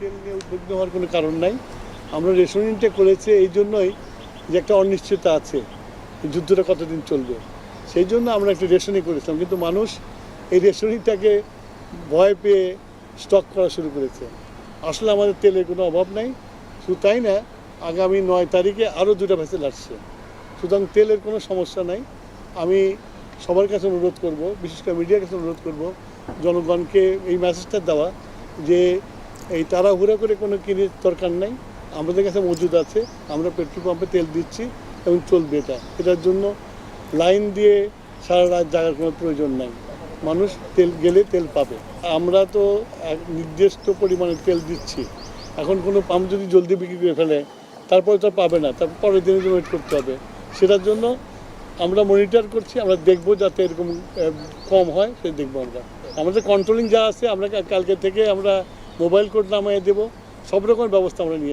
তেল নিয়ে উদ্বিগ্ন হওয়ার কোনো কারণ নাই। আমরা রেশনিংটা করেছি এই জন্যই যে একটা অনিশ্চয়তা আছে, যুদ্ধটা কতদিন চলবে, সেই জন্য আমরা একটা রেশনিং করেছিলাম। কিন্তু মানুষ এই রেশনিংটাকে ভয় পেয়ে স্টক করা শুরু করেছে। আসলে আমাদের তেলের কোনো অভাব নাই। শুধু তাই না, আগামী 9 তারিখে আরও 2টা ভেসেল আসছে। সুতরাং তেলের কোনো সমস্যা নাই। আমি সবার কাছে অনুরোধ করব, বিশেষ করে মিডিয়ার কাছে অনুরোধ করব, জনগণকে এই মেসেজটা দেওয়া যে এই তাড়াহুড়া করে কোনো কিনে দরকার নাই। আমাদের কাছে মজুদ আছে, আমরা পেট্রোল পাম্পে তেল দিচ্ছি এবং চলবে। এটার জন্য লাইন দিয়ে সারা রাত জাগার কোনো প্রয়োজন নাই। মানুষ তেল গেলে তেল পাবে। আমরা তো এক নির্দিষ্ট পরিমাণে তেল দিচ্ছি। এখন কোনো পাম্প যদি জলদি বিক্রি করে ফেলে, তারপরে তো পাবে না, তারপর পরের দিনের জন্য ওয়েট করতে হবে। সেটার জন্য আমরা মনিটর করছি, আমরা দেখব যাতে এরকম কম হয়, সে দেখবো। আমাদের কন্ট্রোলিং যা আছে, আমরা কালকে থেকে আমরা মোবাইল কোড নামিয়ে দেবো, সব রকম ব্যবস্থা আমরা নিয়ে